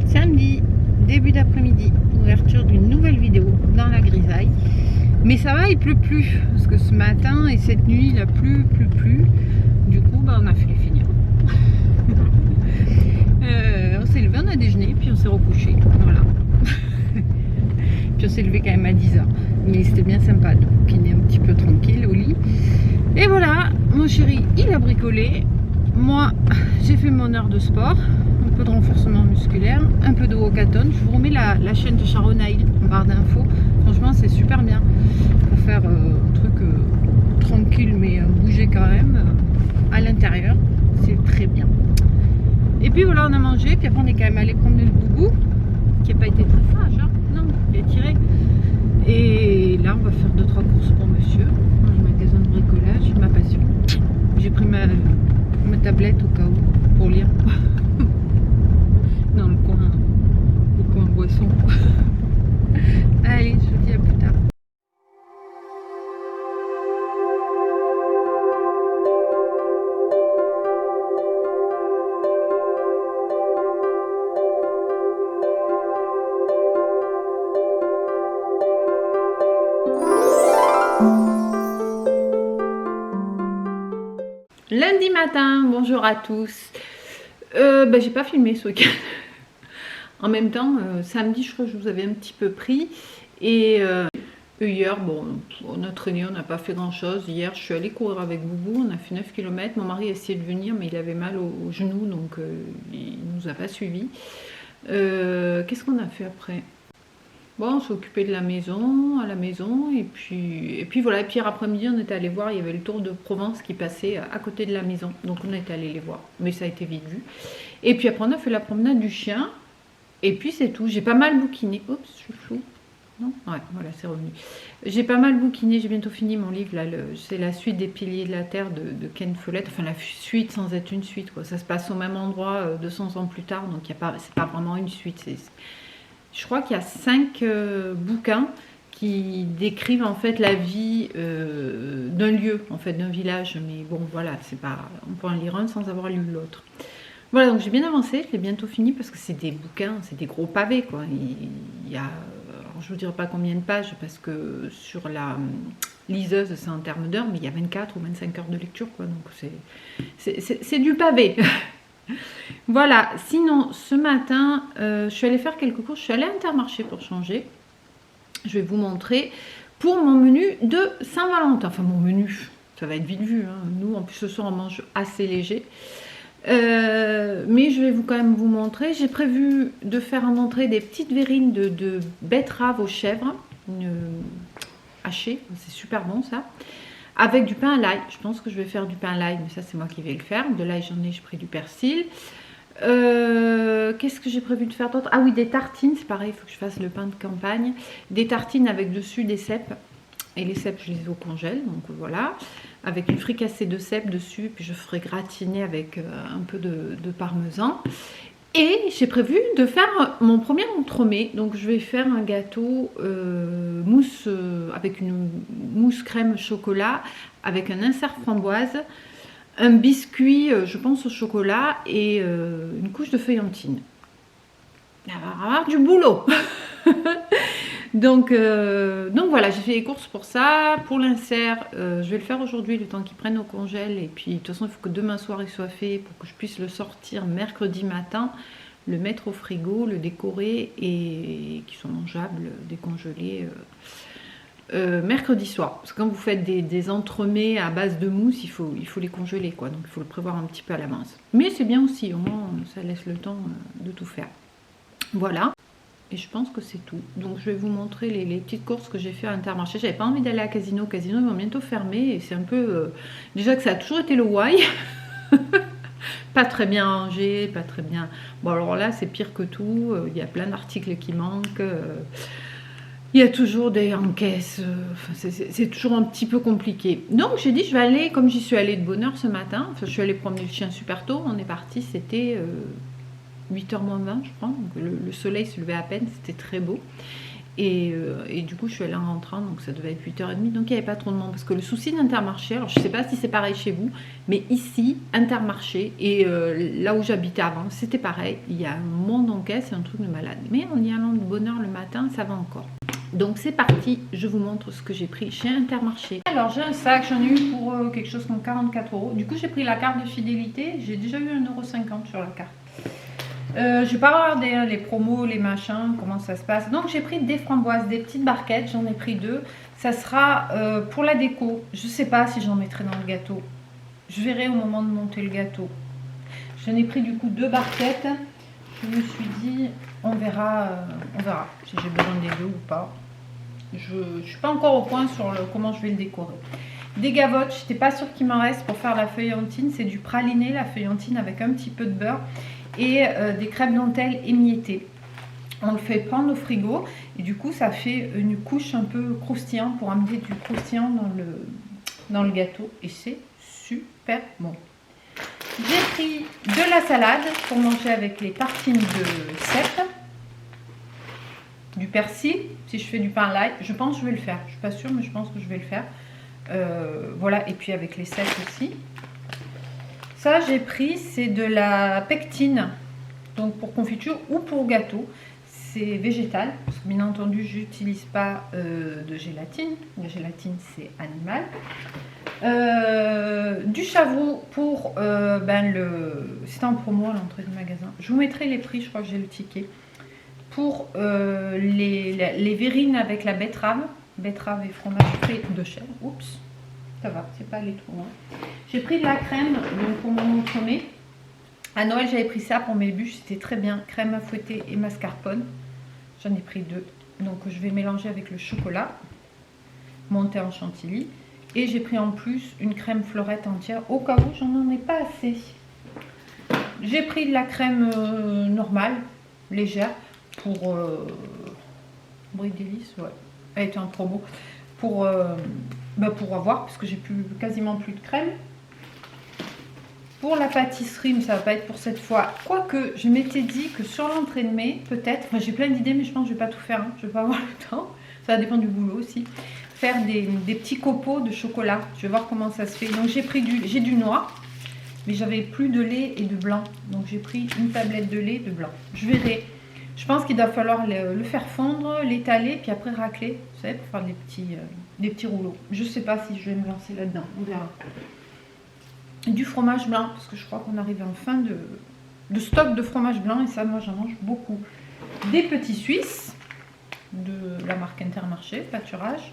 Samedi, début d'après-midi, ouverture d'une nouvelle vidéo dans la grisaille. Mais ça va, il pleut plus, parce que ce matin et cette nuit, il a plu. Du coup, on a fait les finir. On s'est levé, on a déjeuné, puis on s'est recouché. Voilà. Puis on s'est levé quand même à 10h. Mais c'était bien sympa, donc il est un petit peu tranquille au lit. Et voilà, mon chéri, il a bricolé. Moi, j'ai fait mon heure de sport. Un peu de renforcement musculaire, un peu de walkathon. Je vous remets la chaîne de Sharon Neil en barre d'infos. Franchement, c'est super bien pour faire un truc tranquille, mais bouger quand même à l'intérieur. C'est très bien. Et puis voilà, on a mangé. Puis après, on est quand même allé promener le boubou, qui n'a pas été très sage, hein. Non, il a tiré. Et là, on va faire 2-3 courses pour monsieur. Dans le magasin de bricolage, ma passion. J'ai pris ma tablette au cas où pour lire. Dans le coin boisson. Allez, je vous dis à plus tard. Lundi matin, bonjour à tous. J'ai pas filmé ce week-end. En même temps, samedi, je crois que je vous avais un petit peu pris. Et hier, on a traîné, on n'a pas fait grand-chose. Hier, je suis allée courir avec Boubou, on a fait 9 km. Mon mari a essayé de venir, mais il avait mal au genou, donc il ne nous a pas suivis. Qu'est-ce qu'on a fait après? Bon, on s'est occupé de la maison, et puis voilà. Et puis hier après-midi, on était allé voir, il y avait le Tour de Provence qui passait à côté de la maison. Donc on est allé les voir, mais ça a été vite vu. Et puis après, on a fait la promenade du chien. Et puis c'est tout. J'ai pas mal bouquiné. Oups, je suis floue. Non? Ouais, voilà, c'est revenu. J'ai pas mal bouquiné. J'ai bientôt fini mon livre. Là, c'est la suite des Piliers de la Terre de Ken Follett. Enfin, la suite sans être une suite, quoi. Ça se passe au même endroit 200 ans plus tard. Donc, c'est pas vraiment une suite. Je crois qu'il y a 5 bouquins qui décrivent en fait la vie d'un lieu, en fait, d'un village. Mais bon, voilà, c'est pas. On peut en lire un sans avoir lu l'autre. Voilà, donc j'ai bien avancé, je l'ai bientôt fini parce que c'est des bouquins, c'est des gros pavés, quoi. Il y a, alors je vous dirai pas combien de pages parce que sur la liseuse c'est en termes d'heures, mais il y a 24 ou 25 heures de lecture, quoi. Donc c'est du pavé. Voilà, sinon ce matin, je suis allée faire quelques courses, je suis allée à Intermarché pour changer. Je vais vous montrer pour mon menu de Saint-Valentin. Enfin, mon menu, ça va être vite vu, hein. Nous, en plus, ce soir, on mange assez léger. Mais je vais quand même vous montrer. J'ai prévu de faire en entrée des petites verrines de betterave aux chèvres hachées, c'est super bon ça, avec du pain à l'ail. Je pense que je vais faire du pain à l'ail, mais ça c'est moi qui vais le faire. De l'ail j'en ai, j'ai pris du persil. Qu'est-ce que j'ai prévu de faire d'autre? Ah oui, des tartines, c'est pareil, il faut que je fasse le pain de campagne. Des tartines avec dessus des cèpes. Et les cèpes, je les ai au congèle, donc voilà. Avec une fricassée de cèpes dessus, puis je ferai gratiner avec un peu de parmesan. Et j'ai prévu de faire mon premier entremets. Donc je vais faire un gâteau mousse avec une mousse crème chocolat, avec un insert framboise, un biscuit, je pense au chocolat, et une couche de feuillantine. Il va y avoir du boulot. Donc voilà, j'ai fait les courses pour ça. Pour l'insert, je vais le faire aujourd'hui, le temps qu'ils prennent au congèle. Et puis de toute façon, il faut que demain soir il soit fait pour que je puisse le sortir mercredi matin, le mettre au frigo, le décorer et qui sont mangeables, décongelés mercredi soir. Parce que quand vous faites des entremets à base de mousse, il faut les congeler, quoi. Donc il faut le prévoir un petit peu à l'avance. Mais c'est bien aussi, au moins ça laisse le temps de tout faire. Voilà. Et je pense que c'est tout. Donc je vais vous montrer les petites courses que j'ai fait à Intermarché. J'avais pas envie d'aller à Casino. Casino, ils vont bientôt fermer. Et c'est un peu... déjà que ça a toujours été le why. Pas très bien rangé, pas très bien... Bon alors là, c'est pire que tout. Il y a plein d'articles qui manquent. Il y a toujours des encaisses. C'est toujours un petit peu compliqué. Donc j'ai dit, je vais aller, comme j'y suis allée de bonne heure ce matin. Enfin, je suis allée promener le chien super tôt. On est parti, c'était... 8h moins 20 je crois, donc le soleil se levait à peine, c'était très beau. Et du coup, je suis allée en rentrant, donc ça devait être 8h30, donc il n'y avait pas trop de monde. Parce que le souci d'Intermarché, alors je ne sais pas si c'est pareil chez vous, mais ici, Intermarché, et là où j'habitais avant, c'était pareil. Il y a un monde en caisse, c'est un truc de malade. Mais en y allant de bonne heure le matin, ça va encore. Donc c'est parti, je vous montre ce que j'ai pris chez Intermarché. Alors j'ai un sac, j'en ai eu pour quelque chose comme 44 €. Du coup, j'ai pris la carte de fidélité, j'ai déjà eu 1,50 € sur la carte. Je vais pas regarder les promos, les machins, comment ça se passe. Donc j'ai pris des framboises, des petites barquettes, j'en ai pris 2. Ça sera pour la déco. Je sais pas si j'en mettrai dans le gâteau. Je verrai au moment de monter le gâteau. J'en ai pris du coup 2 barquettes. Je me suis dit, on verra si j'ai besoin des 2 ou pas. Je ne suis pas encore au point sur comment je vais le décorer. Des gavottes, je n'étais pas sûre qu'il m'en reste pour faire la feuillantine. C'est du praliné, la feuillantine avec un petit peu de beurre. Et des crèmes dentelles émiettées. On le fait prendre au frigo et du coup ça fait une couche un peu croustillante pour amener du croustillant dans le gâteau et c'est super bon. J'ai pris de la salade pour manger avec les tartines de cèpe, du persil si je fais du pain light, je pense que je vais le faire, je suis pas sûre mais je pense que je vais le faire. Voilà, et puis avec les cèpes aussi. Ça j'ai pris, c'est de la pectine, donc pour confiture ou pour gâteau. C'est végétal, parce que bien entendu j'utilise pas de gélatine. La gélatine c'est animal. Du chavroux pour c'était en promo à l'entrée du magasin. Je vous mettrai les prix, je crois que j'ai le ticket. Pour les verrines avec la betterave et fromage frais de chèvre. Oups, ça va, c'est pas allé trop loin. J'ai pris de la crème donc pour mon entremets. À Noël, j'avais pris ça pour mes bûches, c'était très bien. Crème à fouetter et mascarpone. J'en ai pris 2. Donc, je vais mélanger avec le chocolat, monté en chantilly. Et j'ai pris en plus une crème fleurette entière, au cas où j'en ai pas assez. J'ai pris de la crème normale, légère, pour Brie Délice, ouais. Elle était en promo. Pour avoir, parce que j'ai quasiment plus de crème. Pour la pâtisserie, mais ça va pas être pour cette fois. Quoique, je m'étais dit que sur l'entrée de mai, peut-être, enfin, j'ai plein d'idées, mais je pense que je vais pas tout faire. Hein. Je vais pas avoir le temps. Ça dépend du boulot aussi. Faire des petits copeaux de chocolat. Je vais voir comment ça se fait. Donc, j'ai du noir, mais j'avais plus de lait et de blanc. Donc, j'ai pris une tablette de lait et de blanc. Je verrai. Je pense qu'il va falloir le faire fondre, l'étaler, puis après racler. Vous savez, pour faire des petits rouleaux. Je sais pas si je vais me lancer là-dedans. On verra. Du fromage blanc, parce que je crois qu'on arrive en fin de stock de fromage blanc, et ça, moi, j'en mange beaucoup. Des petits Suisses, de la marque Intermarché, pâturage.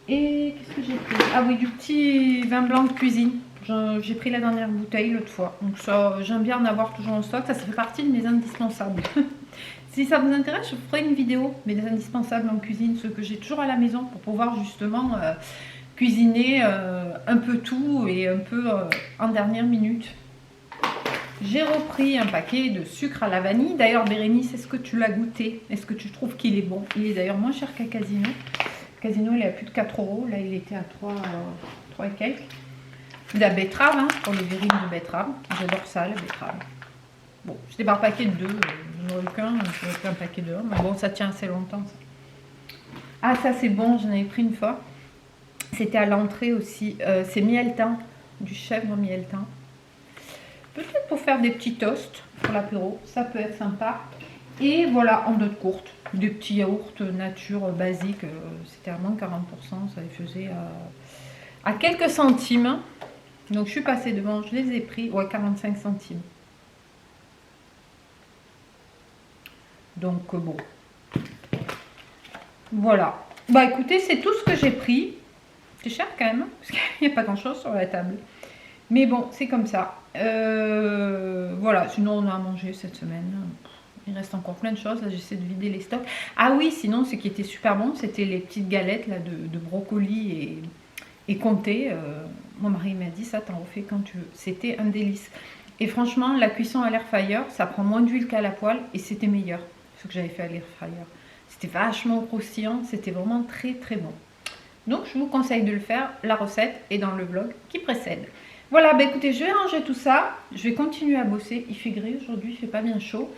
Et qu'est-ce que j'ai pris? Ah oui, du petit vin blanc de cuisine. J'ai pris la dernière bouteille l'autre fois. Donc ça, j'aime bien en avoir toujours en stock. Ça fait partie de mes indispensables. Si ça vous intéresse, je vous ferai une vidéo, mes indispensables en cuisine, ceux que j'ai toujours à la maison pour pouvoir justement... cuisiner un peu tout et un peu en dernière minute. J'ai repris un paquet de sucre à la vanille. D'ailleurs, Bérénice, est-ce que tu l'as goûté? Est-ce que tu trouves qu'il est bon? Il est d'ailleurs moins cher qu'à Casino. Casino, il est à plus de 4 €. Là, il était à 3 et quelques. De la betterave, hein, pour les verrines de betterave. J'adore ça, la betterave. Bon, j'étais par paquet de 2. J'en aurais qu'un. J'aurais pris un paquet de 1. Mais bon, ça tient assez longtemps. Ça. Ah, ça, c'est bon. J'en avais pris une fois. C'était à l'entrée aussi. C'est mielletin, du chèvre mielletin. Peut-être pour faire des petits toasts pour l'apéro. Ça peut être sympa. Et voilà, en notes courtes. Des petits yaourts nature basiques. C'était à moins de 40%. Ça les faisait à quelques centimes. Donc je suis passée devant. Je les ai pris. Ouais, 45 centimes. Donc bon. Voilà. Bah écoutez, c'est tout ce que j'ai pris. C'est cher quand même, parce qu'il n'y a pas grand chose sur la table. Mais bon, c'est comme ça. Voilà, sinon on a à manger cette semaine. Il reste encore plein de choses. Là, j'essaie de vider les stocks. Ah oui, sinon, ce qui était super bon, c'était les petites galettes là, de brocoli et comté. Mon mari m'a dit, ça t'en refais quand tu veux. C'était un délice. Et franchement, la cuisson à l'air fryer, ça prend moins d'huile qu'à la poêle. Et c'était meilleur, ce que j'avais fait à l'air fryer. C'était vachement croustillant. C'était vraiment très très bon. Donc, je vous conseille de le faire. La recette est dans le vlog qui précède. Voilà, bah écoutez, je vais ranger tout ça. Je vais continuer à bosser. Il fait gris aujourd'hui, il fait pas bien chaud.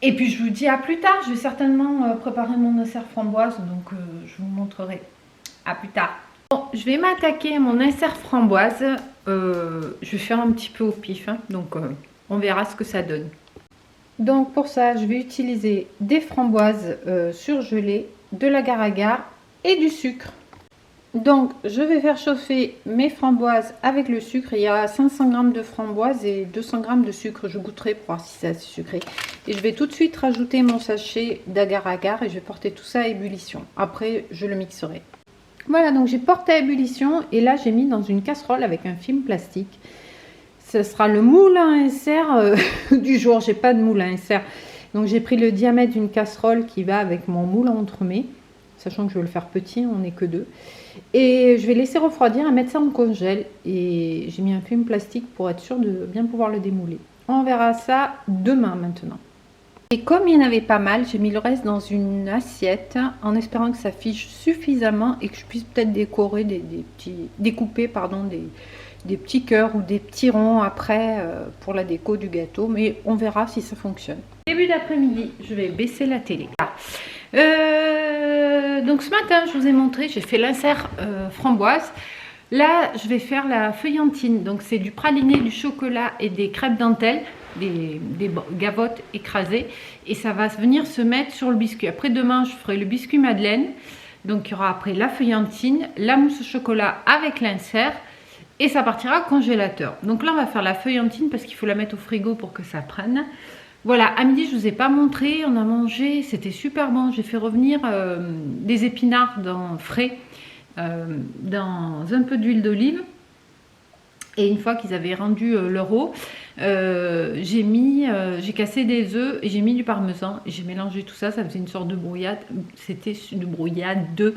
Et puis je vous dis à plus tard, je vais certainement préparer mon insert framboise, donc je vous montrerai. À plus tard. Bon, je vais m'attaquer à mon insert framboise. Je vais faire un petit peu au pif, hein, donc on verra ce que ça donne. Donc pour ça, je vais utiliser des framboises surgelées, de l'agar-agar et du sucre. Donc je vais faire chauffer mes framboises avec le sucre. Il y a 500 g de framboises et 200 g de sucre. Je goûterai pour voir si c'est assez sucré. Et je vais tout de suite rajouter mon sachet d'agar-agar et je vais porter tout ça à ébullition. Après, je le mixerai. Voilà, donc j'ai porté à ébullition et là j'ai mis dans une casserole avec un film plastique. Ce sera le moule à insert du jour. J'ai pas de moule à insert. Donc j'ai pris le diamètre d'une casserole qui va avec mon moule à entremets. Sachant que je vais le faire petit, on n'est que deux. Et je vais laisser refroidir et mettre ça en congèle. Et j'ai mis un film plastique pour être sûr de bien pouvoir le démouler. On verra ça demain maintenant. Et comme il y en avait pas mal, j'ai mis le reste dans une assiette en espérant que ça fiche suffisamment et que je puisse peut-être décorer découper des petits cœurs ou des petits ronds après pour la déco du gâteau. Mais on verra si ça fonctionne. Début d'après-midi, je vais baisser la télé. Donc ce matin, je vous ai montré, j'ai fait l'insert framboise. Là, je vais faire la feuillantine. Donc c'est du praliné, du chocolat et des crêpes dentelles, des gavottes écrasées. Et ça va venir se mettre sur le biscuit. Après demain, je ferai le biscuit madeleine. Donc il y aura après la feuillantine, la mousse au chocolat avec l'insert. Et ça partira au congélateur. Donc là, on va faire la feuillantine parce qu'il faut la mettre au frigo pour que ça prenne. Voilà, à midi, je ne vous ai pas montré, on a mangé, c'était super bon. J'ai fait revenir des épinards frais dans un peu d'huile d'olive. Et une fois qu'ils avaient rendu leur eau, j'ai cassé des œufs et j'ai mis du parmesan. Et j'ai mélangé tout ça, ça faisait une sorte de brouillade. C'était une brouillade de...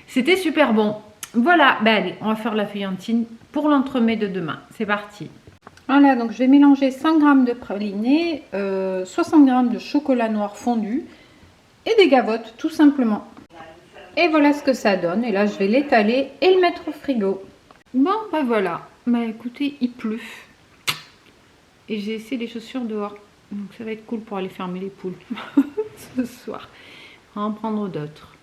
C'était super bon. Voilà, ben allez, on va faire la feuillantine pour l'entremets de demain. C'est parti. Voilà, donc je vais mélanger 100 g de praliné, 60 g de chocolat noir fondu et des gavottes, tout simplement. Et voilà ce que ça donne. Et là, je vais l'étaler et le mettre au frigo. Bon, ben voilà. Bah écoutez, il pleut. Et j'ai essayé les chaussures dehors. Donc ça va être cool pour aller fermer les poules ce soir. On va en prendre d'autres.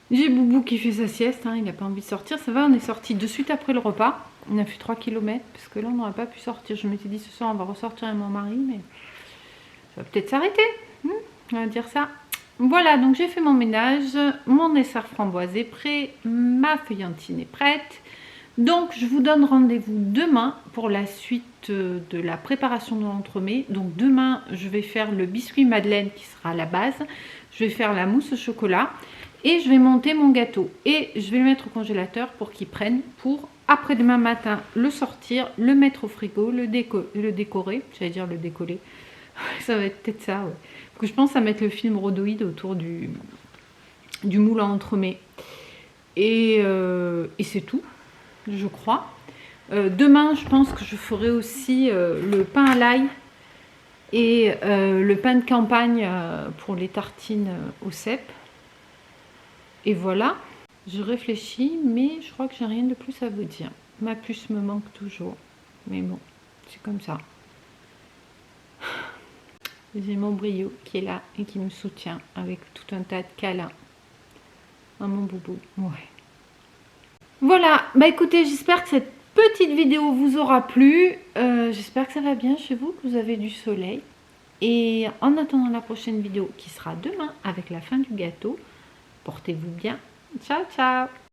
J'ai Boubou qui fait sa sieste, hein, il n'a pas envie de sortir. Ça va, on est sorti de suite après le repas. On a fait 3 km parce que là, on n'aurait pas pu sortir. Je m'étais dit ce soir, on va ressortir avec mon mari, mais ça va peut-être s'arrêter. On va dire ça. Voilà, donc j'ai fait mon ménage. Mon dessert framboise est prêt. Ma feuillantine est prête. Donc, je vous donne rendez-vous demain pour la suite de la préparation de l'entremets. Donc, demain, je vais faire le biscuit madeleine qui sera la base. Je vais faire la mousse au chocolat. Et je vais monter mon gâteau et je vais le mettre au congélateur pour qu'il prenne pour après-demain matin le sortir, le mettre au frigo, le décorer, j'allais dire le décoller, ça va être peut-être ça, ouais. Donc, je pense à mettre le film rhodoïde autour du moule à entremets et c'est tout, je crois. Demain, je pense que je ferai aussi le pain à l'ail et le pain de campagne pour les tartines au cèpe. Et voilà, je réfléchis, mais je crois que j'ai rien de plus à vous dire. Ma puce me manque toujours, mais bon, c'est comme ça. J'ai mon brio qui est là et qui me soutient avec tout un tas de câlins. Ah, mon boubou, ouais. Voilà, bah écoutez, j'espère que cette petite vidéo vous aura plu. J'espère que ça va bien chez vous, que vous avez du soleil. Et en attendant la prochaine vidéo qui sera demain avec la fin du gâteau, portez-vous bien. Ciao, ciao!